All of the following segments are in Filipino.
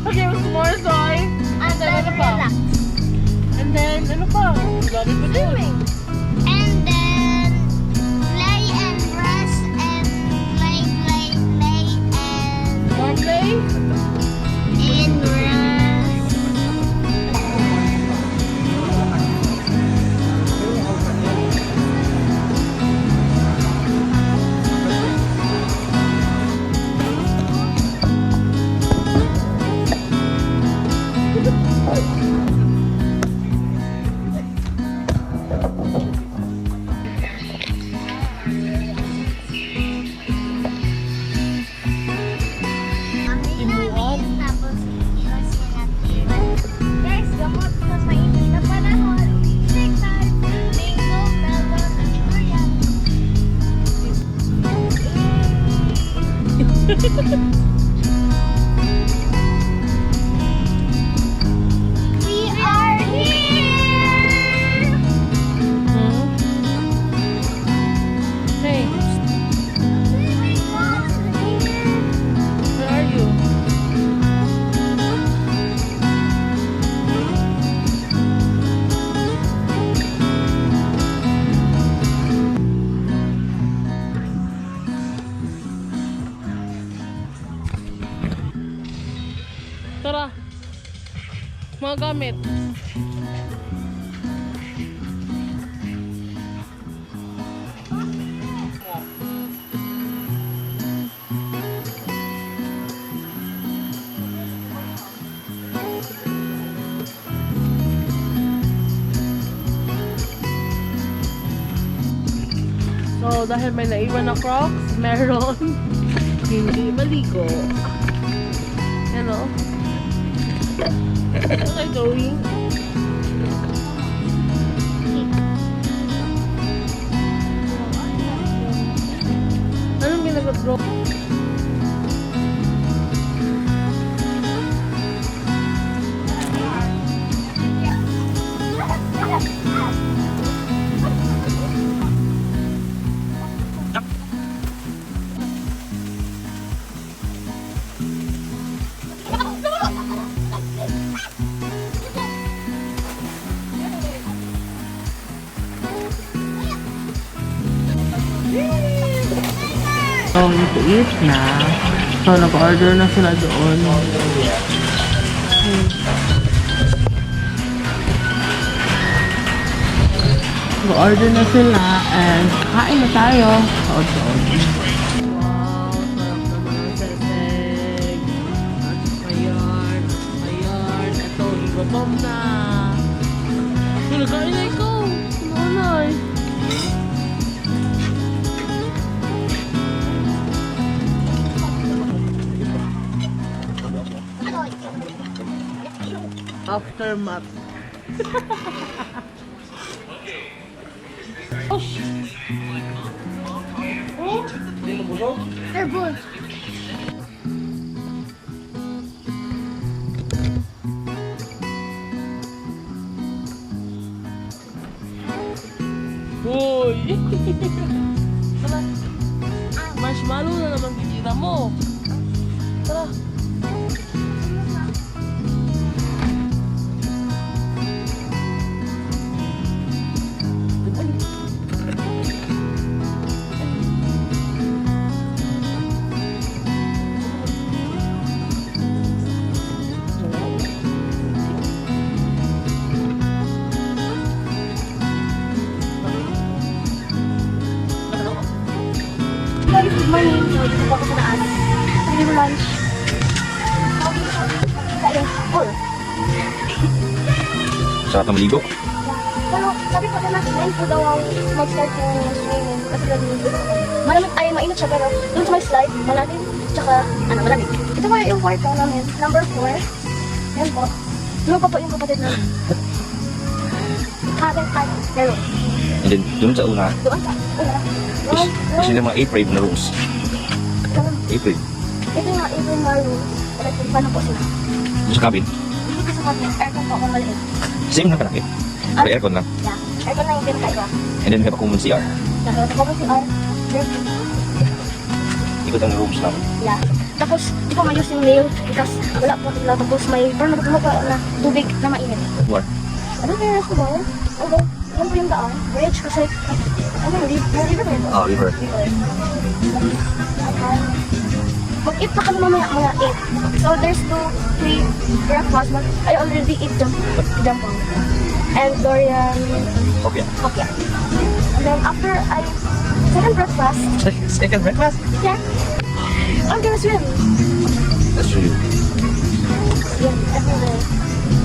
Okay, what's more, Zoe? And then ano pa? relax. And then, ano pa? Dami pa doon. Swimming. And then play and rest and play and More play? rest. Timuan. Tapos iwas sila tiwan. Guys, gamot sa mainit na panahon. Tiktan, lingo, melon, at durian. We are here! Hmm? Hey, Swimming pools here! where are you? Tara. Mga gamit. So, dahil may naiwan na Crocs, meron hindi maligo. Hello? Where are you going? Anong ginagawa? To eat na. So, nag-order na sila doon. Nag-order na sila and kain na tayo. Sood-sood. Wow, sarap naman ang seseg. At ayan, ayan. Ito, gutom na. Nagkain na ikaw. Nanay. Aftermath. Oh, Airborne. Uy! Tara. Marshmallow na naman kitira mo. Tara. Good morning. Dito ako sa naan. Pagkili mo lunch. Kaya, all. Sarap na maligo. Pero sabi ko na 9 po daw ang mag-start ng swimming kasi naliligo. Malamig ay mainit siya pero doon sa may slide, malalim, tsaka ano, malamig. Ito po yung kwarto namin, number 4. Yan po. Doon pa po yung kapatid namin. Cabin at pero And then, doon sa una, doon sa una. is yung mga A-frame na rooms. A-frame. Ito yung mga even na room. Electric fan na po sila. Doon sa cabin. Dito sa kanya, aircon po akong maliit. Same lang kalaki. Pero aircon lang. Yeah, aircon na yung pinakaiba. And then, may pa common CR. Nakita ko po si R. ikot ang rooms namin. Yeah. Tapos, di ko mayos yung nail because wala po sila. Tapos may parang nagbuka na tubig na mainit. War. Ano kaya sa ba? Okay. Yan po yung daan. Bridge kasi, ano, river ba ito? Ah, river. Mag-eat pa kami mamaya mga 8. So there's 2, 3 breakfast, but I already eat jambon. And Dorian, Okay. okay. And then after second breakfast, Second breakfast? yeah, I'm gonna swim. That's true. Yeah, everywhere.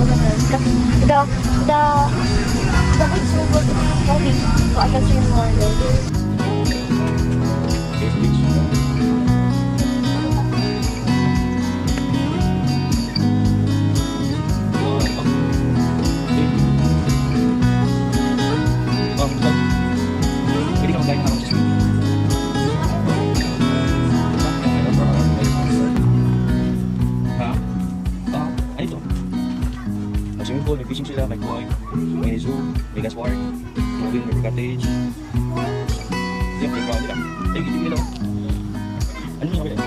Over there. The big swimming pool is heavy, so I can swim more there. Okay, beach. Pwede ka mag-guide na ako sa swimming. Ha? Ano ito? May swimming pool, may fishing sila, may koi, may zoo, may gas park, moving, river cottage. Yung playground nila. Ay, ito nila. Ano yung nila?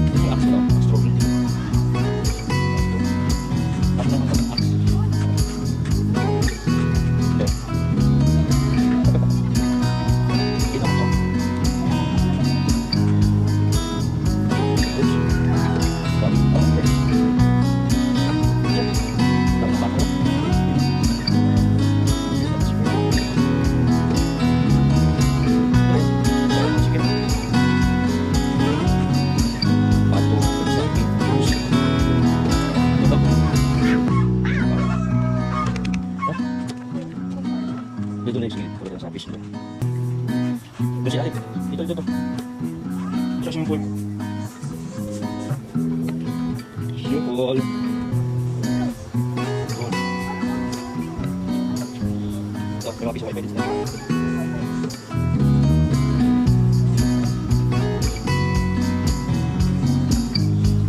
Ito yung axe nila, axe throwing. Axe naman kami, axe. Okay. Kita mo ito. Birds. Birds. Tama ba ako? Sige. Pato, sapi, push. Ito. Dito na yung sige. Pagkita sa fish. Ito si Alec. Ito. Ito sa swimming pool. Swimming pool. Ito, may mga piso wifi dito.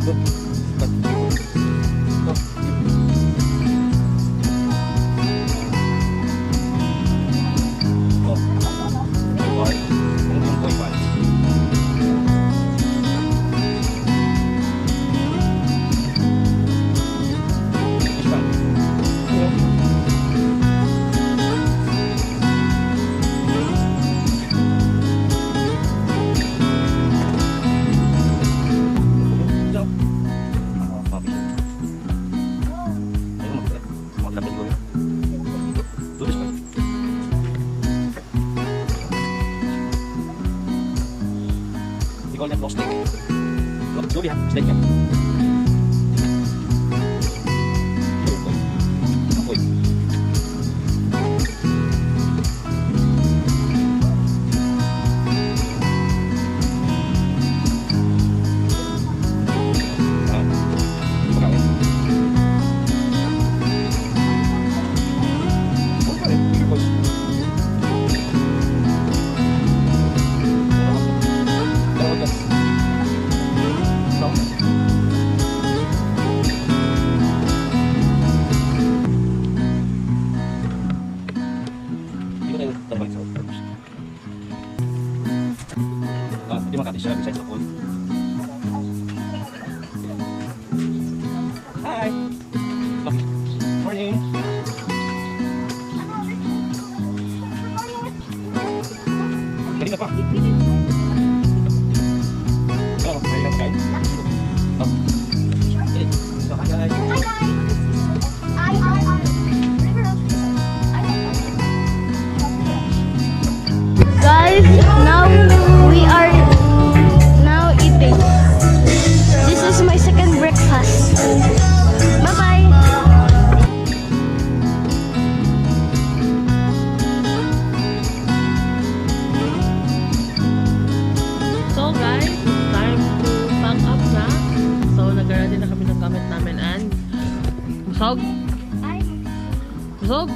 Ito. We call them lost lake. Slowly ha, snake yan. Apoy. Pagkawin. Okay, because hindi makati siya besides the pool. Hi! Morning! Kanina pa. Oh, may lang kain. Oh. Okay. So, hi guys. Hi guys. Guys, now we are now eating. This is my second breakfast. Bye-bye. So guys, it's time to pack up na. So nag-ready na kami ng gamit namin and busog. Hi. Busog.